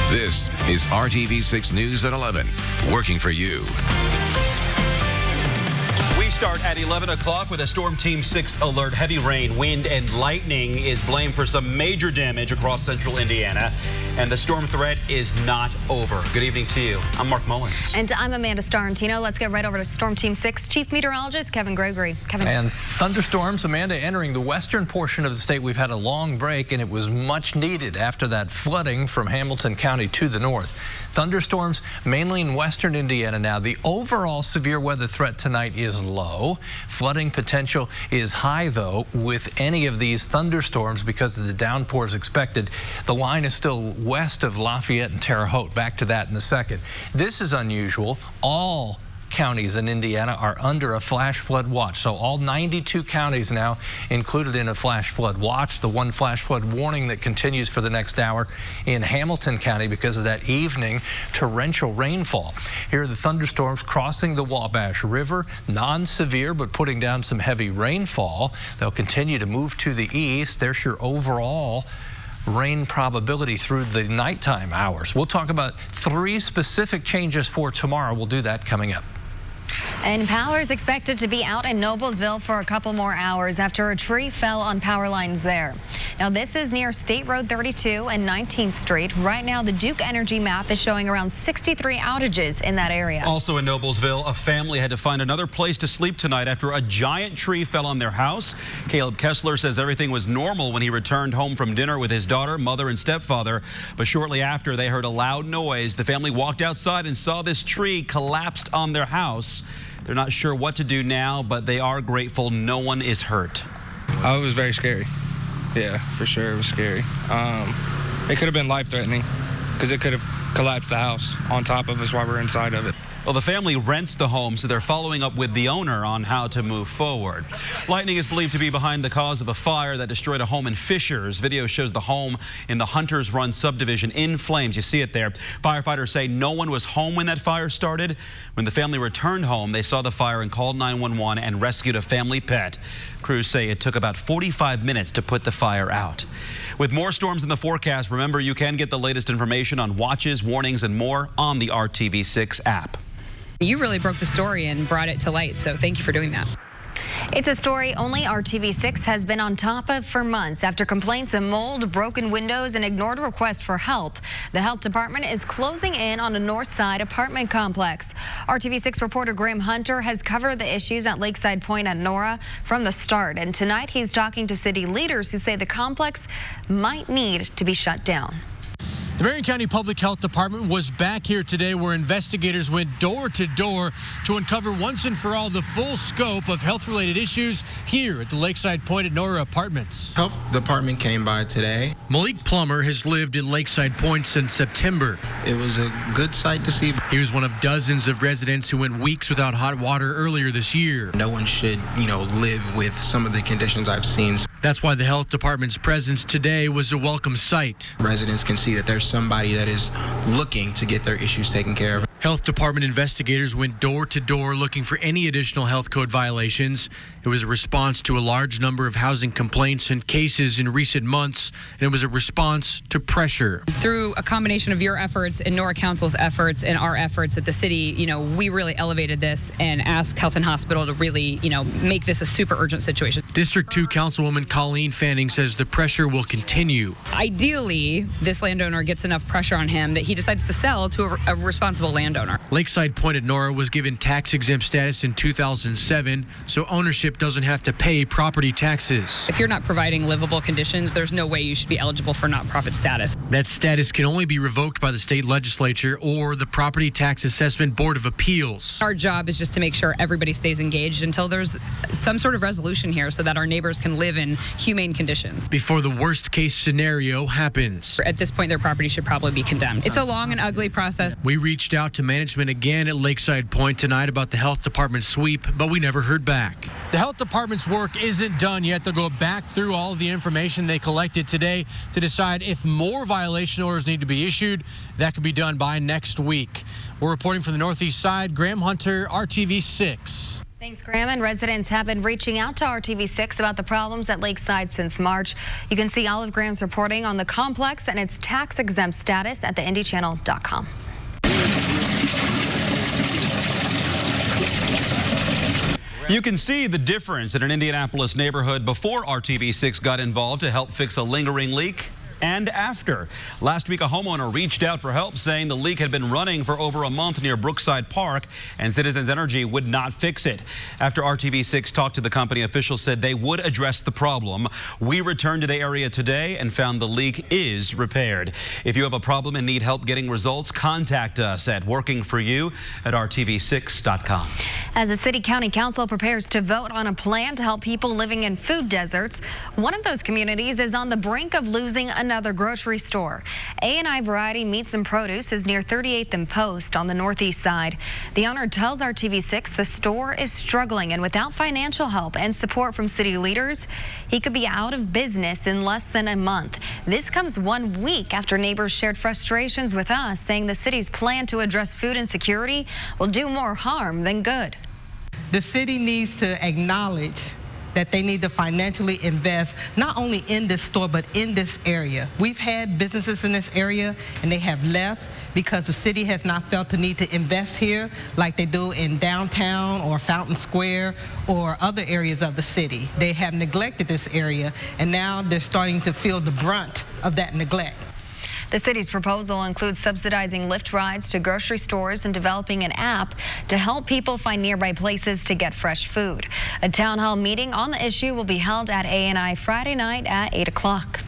This is RTV6 News at 11, working for you. We start at 11 o'clock with a Storm Team 6 alert. Heavy rain, wind, and lightning is blamed for some major damage across central Indiana. And the storm threat is not over. Good evening to you. I'm Mark Mullins. And I'm Amanda Starantino. Let's get right over to Storm Team 6 Chief Meteorologist Kevin Gregory. Kevin. And thunderstorms, Amanda, entering the western portion of the state. We've had a long break, and it was much needed after that flooding from Hamilton County to the north. Thunderstorms mainly in western Indiana now. The overall severe weather threat tonight is low. Flooding potential is high, though, with any of these thunderstorms because of the downpours expected. The line is still west of Lafayette and Terre Haute. Back to that in a second. This is unusual. All counties in Indiana are under a flash flood watch. So all 92 counties now included in a flash flood watch. The one flash flood warning that continues for the next hour in Hamilton County because of that evening torrential rainfall. Here are the thunderstorms crossing the Wabash River. Non-severe, but putting down some heavy rainfall. They'll continue to move to the east. There's your overall rain probability through the nighttime hours. We'll talk about 3 specific changes for tomorrow. We'll do that coming up. And power is expected to be out in Noblesville for a couple more hours after a tree fell on power lines there. Now, this is near State Road 32 and 19th Street. Right now, the Duke Energy map is showing around 63 outages in that area. Also in Noblesville, a family had to find another place to sleep tonight after a giant tree fell on their house. Caleb Kessler says everything was normal when he returned home from dinner with his daughter, mother, and stepfather. But shortly after, they heard a loud noise. The family walked outside and saw this tree collapsed on their house. They're not sure what to do now, but they are grateful no one is hurt. Oh, it was very scary. Yeah, for sure, it was scary. It could have been life-threatening because it could have collapsed the house on top of us while we're inside of it. Well, the family rents the home, so they're following up with the owner on how to move forward. Lightning is believed to be behind the cause of a fire that destroyed a home in Fishers. Video shows the home in the Hunters Run subdivision in flames. You see it there. Firefighters say no one was home when that fire started. When the family returned home, they saw the fire and called 911 and rescued a family pet. Crews say it took about 45 minutes to put the fire out. With more storms in the forecast, remember you can get the latest information on watches, warnings, and more on the RTV6 app. You really broke the story and brought it to light, so thank you for doing that. It's a story only RTV6 has been on top of for months. After complaints of mold, broken windows, and ignored requests for help, the health department is closing in on a north side apartment complex. RTV6 reporter Graham Hunter has covered the issues at Lakeside Point at Nora from the start, and tonight he's talking to city leaders who say the complex might need to be shut down. The Marion County Public Health Department was back here today where investigators went door to door to uncover once and for all the full scope of health-related issues here at the Lakeside Point at Nora Apartments. Health Department came by today. Malik Plummer has lived at Lakeside Point since September. It was a good sight to see. He was one of dozens of residents who went weeks without hot water earlier this year. No one should, live with some of the conditions I've seen. That's why the health department's presence today was a welcome sight. Residents can see that there's somebody that is looking to get their issues taken care of. Health department investigators went door to door looking for any additional health code violations. It was a response to a large number of housing complaints and cases in recent months, and it was a response to pressure. Through a combination of your efforts and Nora Council's efforts and our efforts at the city, we really elevated this and asked Health and Hospital to really, make this a super urgent situation. District 2 Councilwoman Colleen Fanning says the pressure will continue. Ideally, this landowner gets enough pressure on him that he decides to sell to a responsible landowner. Lakeside Point at Nora was given tax-exempt status in 2007, so ownership doesn't have to pay property taxes. If you're not providing livable conditions, there's no way you should be eligible for nonprofit status. That status can only be revoked by the state legislature or the Property Tax Assessment Board of Appeals. Our job is just to make sure everybody stays engaged until there's some sort of resolution here so that our neighbors can live in humane conditions. Before the worst-case scenario happens. At this point, their property should probably be condemned. It's a long and ugly process. We reached out to management again at Lakeside Point tonight about the health department sweep, but we never heard back. The health department's work isn't done yet. They'll go back through all of the information they collected today to decide if more violation orders need to be issued. That could be done by next week. We're reporting from the northeast side. Graham Hunter, RTV6. Thanks, Graham. And residents have been reaching out to RTV6 about the problems at Lakeside since March. You can see all of Graham's reporting on the complex and its tax-exempt status at theindychannel.com. You can see the difference in an Indianapolis neighborhood before RTV6 got involved to help fix a lingering leak and after. Last week, a homeowner reached out for help, saying the leak had been running for over a month near Brookside Park, and Citizens Energy would not fix it. After RTV6 talked to the company, officials said they would address the problem. We returned to the area today and found the leak is repaired. If you have a problem and need help getting results, contact us at workingforyou@rtv6.com. As the City County Council prepares to vote on a plan to help people living in food deserts, one of those communities is on the brink of losing another grocery store. A&I Variety Meats and Produce is near 38th and Post on the northeast side. The owner tells RTV6 the store is struggling, and without financial help and support from city leaders, he could be out of business in less than a month. This comes 1 week after neighbors shared frustrations with us, saying the city's plan to address food insecurity will do more harm than good. The city needs to acknowledge that they need to financially invest not only in this store but in this area. We've had businesses in this area and they have left because the city has not felt the need to invest here like they do in downtown or Fountain Square or other areas of the city. They have neglected this area, and now they're starting to feel the brunt of that neglect. The city's proposal includes subsidizing Lyft rides to grocery stores and developing an app to help people find nearby places to get fresh food. A town hall meeting on the issue will be held at A&I Friday night at 8 o'clock.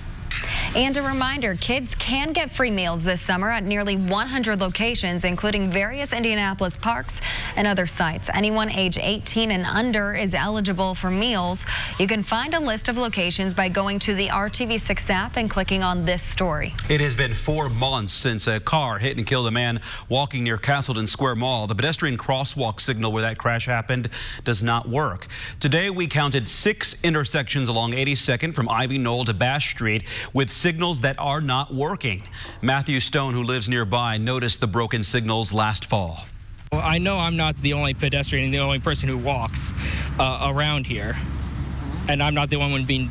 And a reminder, kids can get free meals this summer at nearly 100 locations, including various Indianapolis parks and other sites. Anyone age 18 and under is eligible for meals. You can find a list of locations by going to the RTV6 app and clicking on this story. It has been 4 months since a car hit and killed a man walking near Castleton Square Mall. The pedestrian crosswalk signal where that crash happened does not work. Today, we counted 6 intersections along 82nd from Ivy Knoll to Bash Street with signals that are not working. Matthew Stone, who lives nearby, noticed the broken signals last fall. Well, I know I'm not the only pedestrian and the only person who walks around here, and I'm not the only one being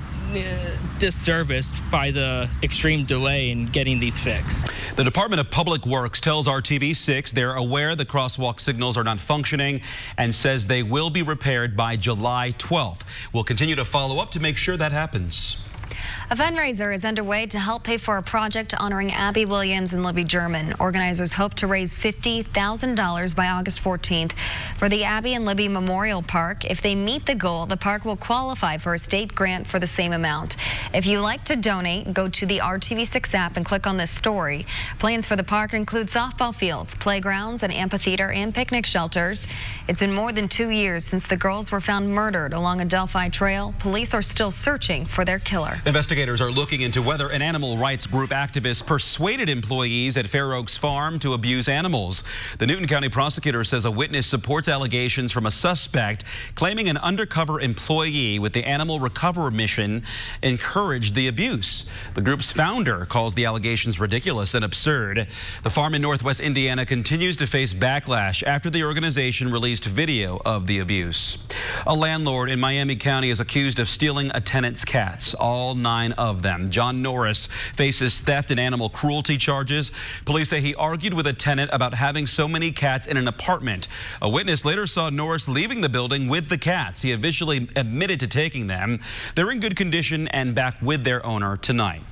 disserviced by the extreme delay in getting these fixed. The Department of Public Works tells RTV6 they're aware the crosswalk signals are not functioning and says they will be repaired by July 12th. We'll continue to follow up to make sure that happens. A fundraiser is underway to help pay for a project honoring Abby Williams and Libby German. Organizers hope to raise $50,000 by August 14th for the Abby and Libby Memorial Park. If they meet the goal, the park will qualify for a state grant for the same amount. If you like to donate, go to the RTV6 app and click on this story. Plans for the park include softball fields, playgrounds, an amphitheater, and picnic shelters. It's been more than 2 years since the girls were found murdered along a Delphi trail. Police are still searching for their killer. Investigators are looking into whether an animal rights group activist persuaded employees at Fair Oaks Farm to abuse animals. The Newton County prosecutor says a witness supports allegations from a suspect claiming an undercover employee with the Animal Recovery Mission encouraged the abuse. The group's founder calls the allegations ridiculous and absurd. The farm in Northwest Indiana continues to face backlash after the organization released video of the abuse. A landlord in Miami County is accused of stealing a tenant's cats, all 9 of them. John Norris faces theft and animal cruelty charges. Police say he argued with a tenant about having so many cats in an apartment. A witness later saw Norris leaving the building with the cats. He eventually admitted to taking them. They're in good condition and back with their owner tonight.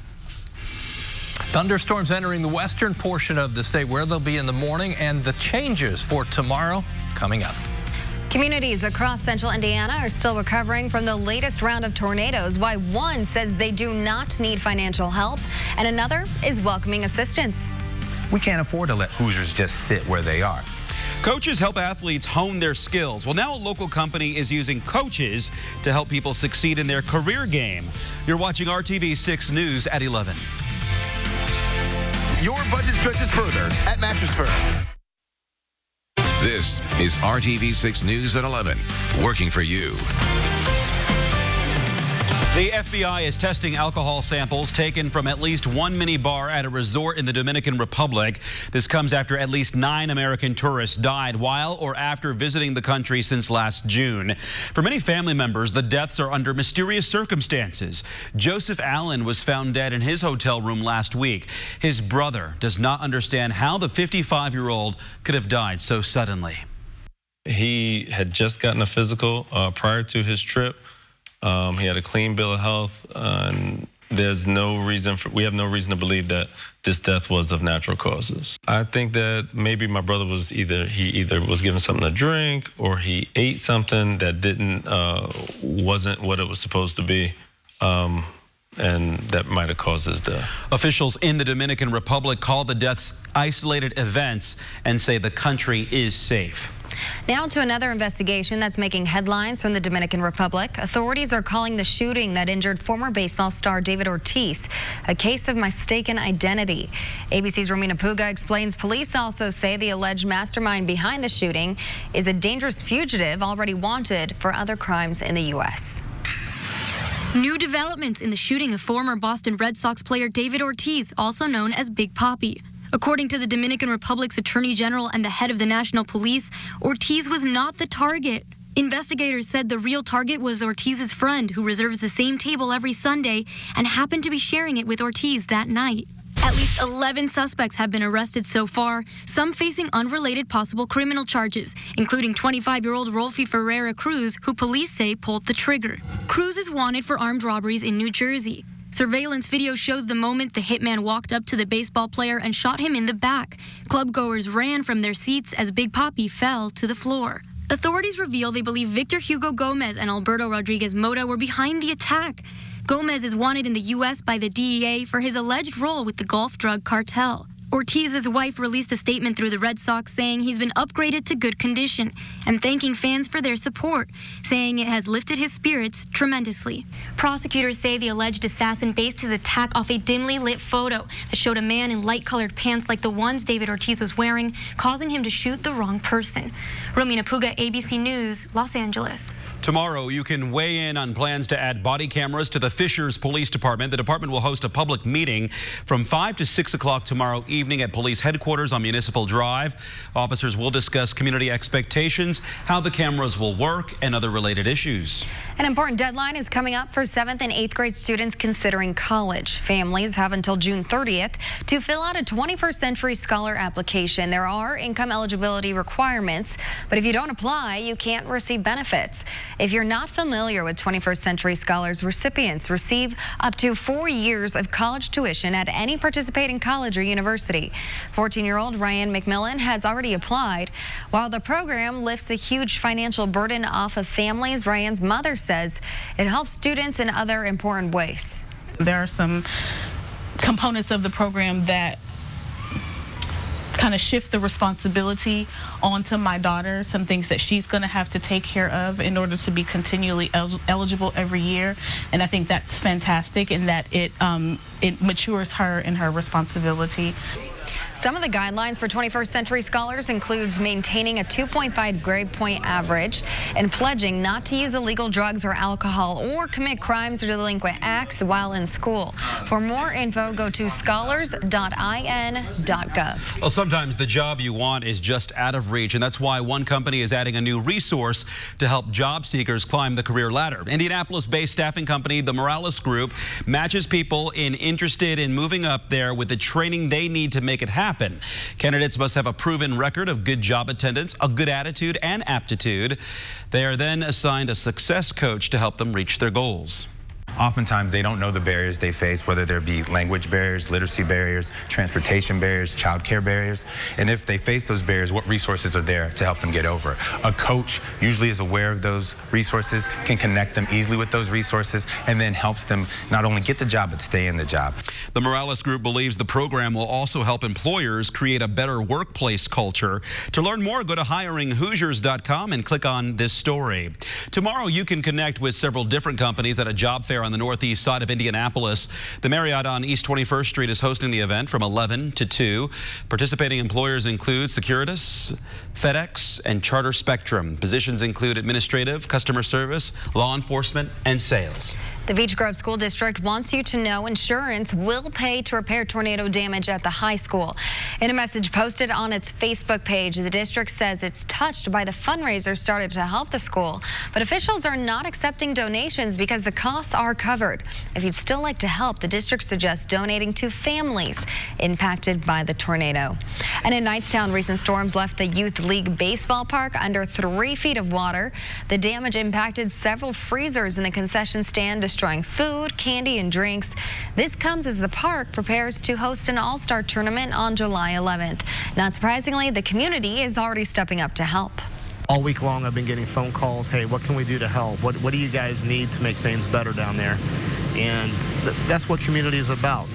Thunderstorms entering the western portion of the state, where they'll be in the morning, and the changes for tomorrow coming up. Communities across central Indiana are still recovering from the latest round of tornadoes, while one says they do not need financial help and another is welcoming assistance. We can't afford to let Hoosiers just sit where they are. Coaches help athletes hone their skills. Well, now a local company is using coaches to help people succeed in their career game. You're watching RTV6 News at 11. Your budget stretches further at Mattress Firm. This is RTV6 News at 11, working for you. The FBI is testing alcohol samples taken from at least one mini bar at a resort in the Dominican Republic. This comes after at least 9 American tourists died while or after visiting the country since last June. For many family members, the deaths are under mysterious circumstances. Joseph Allen was found dead in his hotel room last week. His brother does not understand how the 55-year-old could have died so suddenly. He had just gotten a physical prior to his trip. He had a clean bill of health, and there's no reason we have no reason to believe that this death was of natural causes. I think that maybe my brother was either was given something to drink or he ate something that wasn't what it was supposed to be. And that might have caused his death. Officials in the Dominican Republic call the deaths isolated events and say the country is safe. Now to another investigation that's making headlines from the Dominican Republic. Authorities are calling the shooting that injured former baseball star David Ortiz a case of mistaken identity. ABC's Romina Puga explains police also say the alleged mastermind behind the shooting is a dangerous fugitive already wanted for other crimes in the U.S. New developments in the shooting of former Boston Red Sox player David Ortiz, also known as Big Papi. According to the Dominican Republic's Attorney General and the head of the National Police, Ortiz was not the target. Investigators said the real target was Ortiz's friend, who reserves the same table every Sunday and happened to be sharing it with Ortiz that night. At least 11 suspects have been arrested so far, some facing unrelated possible criminal charges, including 25-year-old Rolfi Ferreira Cruz, who police say pulled the trigger. Cruz is wanted for armed robberies in New Jersey. Surveillance video shows the moment the hitman walked up to the baseball player and shot him in the back. Clubgoers ran from their seats as Big Papi fell to the floor. Authorities reveal they believe Victor Hugo Gomez and Alberto Rodriguez Mota were behind the attack. Gomez is wanted in the U.S. by the DEA for his alleged role with the Gulf drug cartel. Ortiz's wife released a statement through the Red Sox saying he's been upgraded to good condition and thanking fans for their support, saying it has lifted his spirits tremendously. Prosecutors say the alleged assassin based his attack off a dimly lit photo that showed a man in light-colored pants like the ones David Ortiz was wearing, causing him to shoot the wrong person. Romina Puga, ABC News, Los Angeles. Tomorrow, you can weigh in on plans to add body cameras to the Fishers Police Department. The department will host a public meeting from 5 to 6 o'clock tomorrow evening at police headquarters on Municipal Drive. Officers will discuss community expectations, how the cameras will work, and other related issues. An important deadline is coming up for 7th and 8th grade students considering college. Families have until June 30th to fill out a 21st Century Scholar application. There are income eligibility requirements, but if you don't apply, you can't receive benefits. If you're not familiar with 21st Century Scholars, recipients receive up to 4 years of college tuition at any participating college or university. 14-year-old Ryan McMillan has already applied. While the program lifts a huge financial burden off of families, Ryan's mother says it helps students in other important ways. There are some components of the program that kind of shift the responsibility onto my daughter, some things that she's going to have to take care of in order to be continually eligible every year. And I think that's fantastic in that it matures her in her responsibility. Some of the guidelines for 21st Century Scholars includes maintaining a 2.5 grade point average and pledging not to use illegal drugs or alcohol or commit crimes or delinquent acts while in school. For more info, go to scholars.in.gov. Well, sometimes the job you want is just out of reach, and that's why one company is adding a new resource to help job seekers climb the career ladder. Indianapolis-based staffing company, the Morales Group, matches people interested in moving up there with the training they need to make it happen. Candidates must have a proven record of good job attendance, a good attitude, and aptitude. They are then assigned a success coach to help them reach their goals. Oftentimes, they don't know the barriers they face, whether there be language barriers, literacy barriers, transportation barriers, childcare barriers. And if they face those barriers, what resources are there to help them get over it? A coach usually is aware of those resources, can connect them easily with those resources, and then helps them not only get the job, but stay in the job. The Morales Group believes the program will also help employers create a better workplace culture. To learn more, go to hiringhoosiers.com and click on this story. Tomorrow, you can connect with several different companies at a job fair on the northeast side of Indianapolis. The Marriott on East 21st Street is hosting the event from 11 to 2. Participating employers include Securitas, FedEx, and Charter Spectrum. Positions include administrative, customer service, law enforcement, and sales. The Beech Grove School District wants you to know insurance will pay to repair tornado damage at the high school. In a message posted on its Facebook page, the district says it's touched by the fundraiser started to help the school, but officials are not accepting donations because the costs are covered. If you'd still like to help, the district suggests donating to families impacted by the tornado. And in Knightstown, recent storms left the Youth League baseball park under 3 feet of water. The damage impacted several freezers in the concession stand, destroying food, candy, and drinks. This comes as the park prepares to host an all-star tournament on July 11th. Not surprisingly, the community is already stepping up to help. All week long, I've been getting phone calls. Hey, what can we do to help? What do you guys need to make things better down there? And that's what community is about.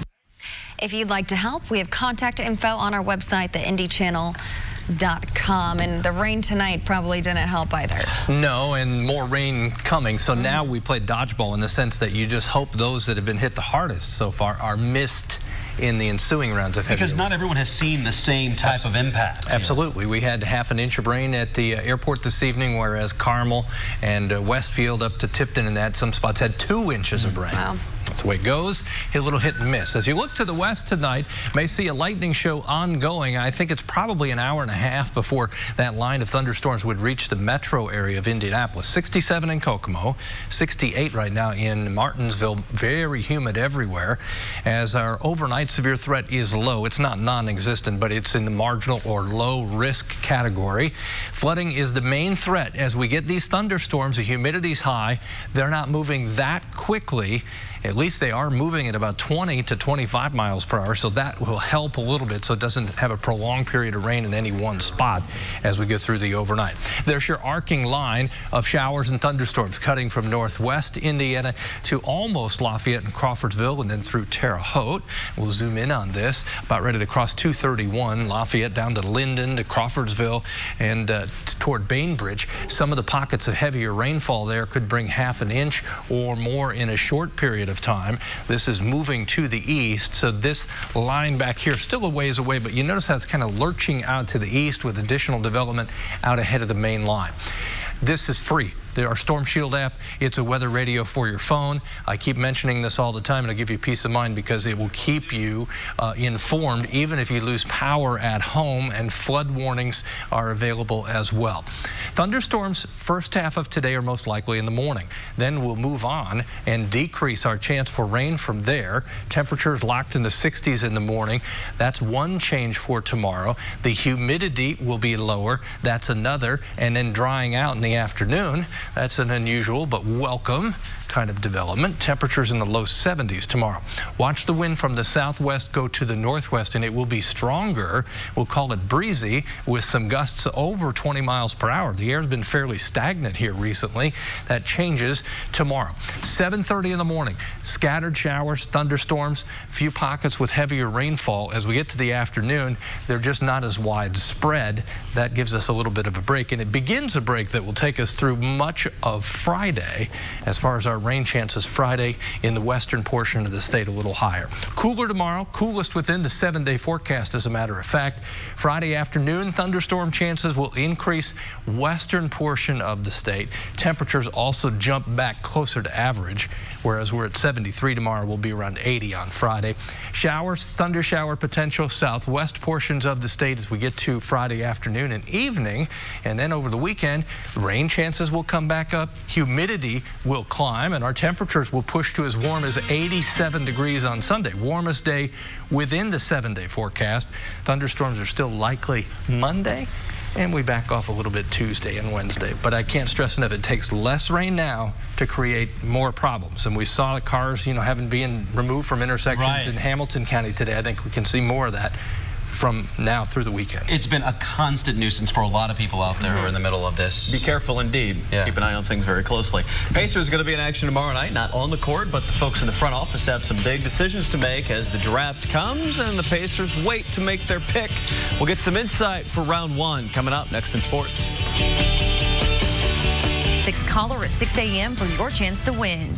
If you'd like to help, we have contact info on our website, theindychannel.com. And the rain tonight probably didn't help either. No, and more rain coming. So now we play dodgeball in the sense that you just hope those that have been hit the hardest so far are missed in the ensuing rounds of heavy rain. Because not everyone has seen the same type of impact. Absolutely. We had half an inch of rain at the airport this evening, whereas Carmel and Westfield up to Tipton and that some spots had 2 inches of rain. Wow. That's the way it goes. A little hit and miss. As you look to the west tonight, may see a lightning show ongoing. I think it's probably an hour and a half before that line of thunderstorms would reach the metro area of Indianapolis. 67 in Kokomo, 68 right now in Martinsville. Very humid everywhere. As our overnight severe threat is low. It's not non-existent, but it's in the marginal or low risk category. Flooding is the main threat. As we get these thunderstorms, the humidity's high. They're not moving that quickly. At least they are moving at about 20 to 25 miles per hour, so that will help a little bit so it doesn't have a prolonged period of rain in any one spot as we go through the overnight. There's your arcing line of showers and thunderstorms cutting from northwest Indiana to almost Lafayette and Crawfordsville and then through Terre Haute. We'll zoom in on this. About ready to cross 231, Lafayette down to Linden to Crawfordsville and toward Bainbridge. Some of the pockets of heavier rainfall there could bring half an inch or more in a short period of time. This is moving to the east, so this line back here still a ways away, but you notice how it's kind of lurching out to the east with additional development out ahead of the main line. This is free. Our Storm Shield app, it's a weather radio for your phone. I keep mentioning this all the time, and I'll give you peace of mind because it will keep you informed even if you lose power at home, and flood warnings are available as well. Thunderstorms first half of today are most likely in the morning. Then we'll move on and decrease our chance for rain from there. Temperatures locked in the 60s in the morning. That's one change for tomorrow. The humidity will be lower. That's another. And then drying out in the afternoon. That's an unusual but welcome kind of development. Temperatures in the low 70s tomorrow. Watch the wind from the southwest go to the northwest, and it will be stronger. We'll call it breezy with some gusts over 20 miles per hour. The air's been fairly stagnant here recently. That changes tomorrow. 7:30 in the morning. Scattered showers, thunderstorms, few pockets with heavier rainfall. As we get to the afternoon, they're just not as widespread. That gives us a little bit of a break, and it begins a break that will take us through much of Friday. As far as our rain chances Friday in the western portion of the state, a little higher. Cooler tomorrow, coolest within the 7-day forecast as a matter of fact. Friday afternoon, thunderstorm chances will increase western portion of the state. Temperatures also jump back closer to average, whereas we're at 73 tomorrow, we'll be around 80 on Friday. Showers, thunder shower potential, southwest portions of the state as we get to Friday afternoon and evening, and then over the weekend, rain chances will come back up, humidity will climb, and our temperatures will push to as warm as 87 degrees on Sunday. Warmest day within the 7-day forecast. Thunderstorms are still likely Monday, and we back off a little bit Tuesday and Wednesday. But I can't stress enough, it takes less rain now to create more problems. And we saw cars, having been removed from intersections in Hamilton County today. I think we can see more of that from now through the weekend. It's been a constant nuisance for a lot of people out there who are in the middle of this. Be careful indeed. Yeah. Keep an eye on things very closely. Pacers are going to be in action tomorrow night, not on the court, but the folks in the front office have some big decisions to make as the draft comes and the Pacers wait to make their pick. We'll get some insight for round 1 coming up next in sports. 6 caller at 6 a.m. for your chance to win.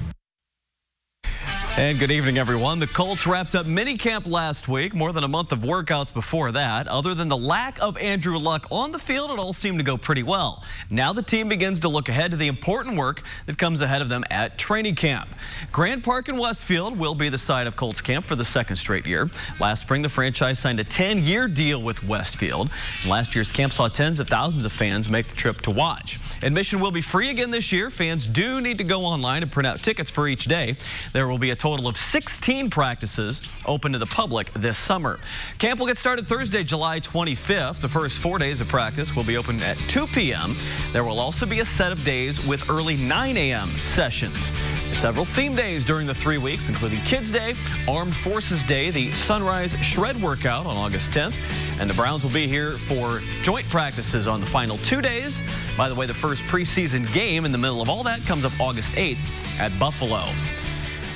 And good evening, everyone. The Colts wrapped up minicamp last week, more than a month of workouts before that. Other than the lack of Andrew Luck on the field, it all seemed to go pretty well. Now the team begins to look ahead to the important work that comes ahead of them at training camp. Grand Park in Westfield will be the site of Colts camp for the second straight year. Last spring, the franchise signed a 10-year deal with Westfield. And last year's camp saw tens of thousands of fans make the trip to watch. Admission will be free again this year. Fans do need to go online and print out tickets for each day. There will be a total of 16 practices open to the public this summer. Camp will get started Thursday, July 25th. The first 4 days of practice will be open at 2 p.m. There will also be a set of days with early 9 a.m. sessions. Several theme days during the 3 weeks, including Kids Day, Armed Forces Day, the Sunrise Shred Workout on August 10th, and the Browns will be here for joint practices on the final 2 days. By the way, the first preseason game in the middle of all that comes up August 8th at Buffalo.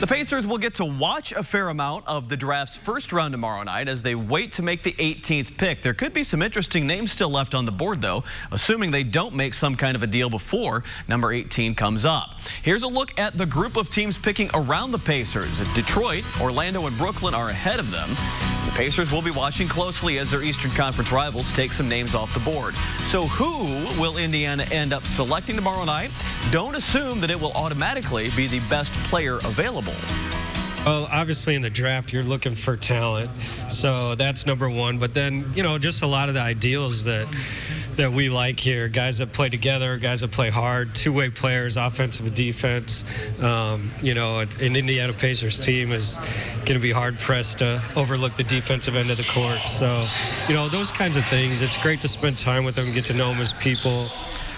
The Pacers will get to watch a fair amount of the draft's first round tomorrow night as they wait to make the 18th pick. There could be some interesting names still left on the board, though, assuming they don't make some kind of a deal before number 18 comes up. Here's a look at the group of teams picking around the Pacers. Detroit, Orlando, and Brooklyn are ahead of them. The Pacers will be watching closely as their Eastern Conference rivals take some names off the board. So who will Indiana end up selecting tomorrow night? Don't assume that it will automatically be the best player available. Well, obviously in the draft, you're looking for talent, so that's number one. But then, you know, just a lot of the ideals that we like here, guys that play together, guys that play hard, two-way players, offensive and defense. You know, an Indiana Pacers team is going to be hard-pressed to overlook the defensive end of the court. So, you know, those kinds of things, it's great to spend time with them, get to know them as people.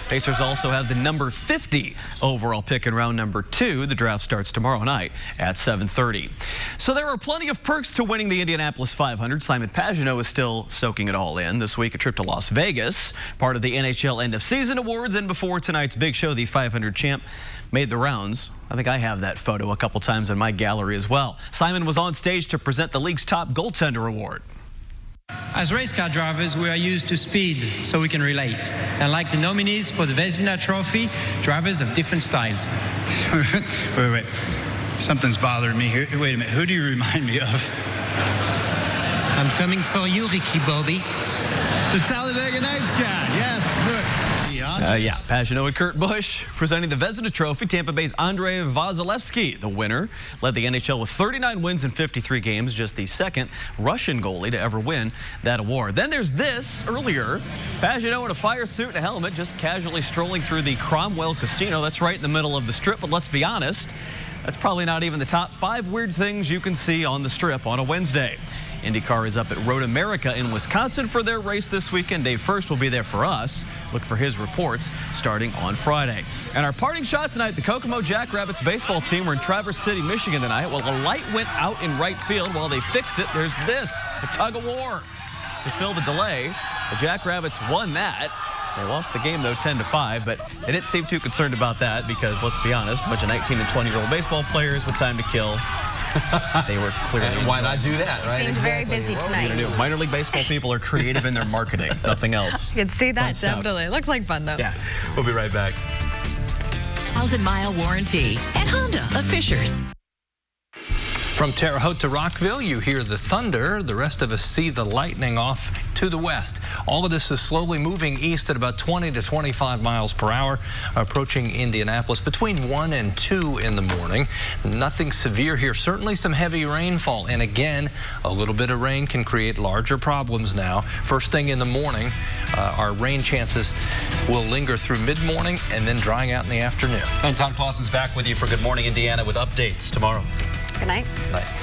Pacers also have the number 50 overall pick in round number 2. The draft starts tomorrow night at 7:30. So there are plenty of perks to winning the Indianapolis 500. Simon Pagenaud is still soaking it all in. This week, a trip to Las Vegas, part of the NHL End of Season Awards. And before tonight's big show, the 500 champ made the rounds. I think I have that photo a couple times in my gallery as well. Simon was on stage to present the league's top goaltender award. As race car drivers, we are used to speed, so we can relate. And like the nominees for the Vezina Trophy, drivers of different styles. Wait. Something's bothering me here. Wait a minute. Who do you remind me of? I'm coming for you, Ricky Bobby. The Talladega Nights guy. Yes, good. Yeah, Pagenaud and Kurt Busch presenting the Vezina Trophy. Tampa Bay's Andrei Vasilevsky, the winner, led the NHL with 39 wins in 53 games, just the second Russian goalie to ever win that award. Then there's this earlier, Pagenaud in a fire suit and a helmet, just casually strolling through the Cromwell Casino. That's right in the middle of the Strip, but let's be honest, that's probably not even the top 5 weird things you can see on the Strip on a Wednesday. IndyCar is up at Road America in Wisconsin for their race this weekend. Dave First will be there for us. Look for his reports starting on Friday. And our parting shot tonight, the Kokomo Jackrabbits baseball team were in Traverse City, Michigan tonight. Well, a light went out in right field. While they fixed it, there's this, a tug of war to fill the delay. The Jackrabbits won that. They lost the game, though, 10-5, but they didn't seem too concerned about that because, let's be honest, a bunch of 19 and 20-year-old baseball players with time to kill. They were clearly. And why not do that, right? Seemed very busy tonight. Minor league baseball people are creative in their marketing, nothing else. You can see that, definitely. Looks like fun, though. Yeah, we'll be right back. 1,000-mile warranty at Honda of Fishers. From Terre Haute to Rockville, you hear the thunder. The rest of us see the lightning off to the west. All of this is slowly moving east at about 20 to 25 miles per hour, approaching Indianapolis between 1 and 2 in the morning. Nothing severe here. Certainly some heavy rainfall. And again, a little bit of rain can create larger problems now. First thing in the morning, our rain chances will linger through mid-morning and then drying out in the afternoon. And Tom Clausen's back with you for Good Morning Indiana with updates tomorrow. Good night. Good night.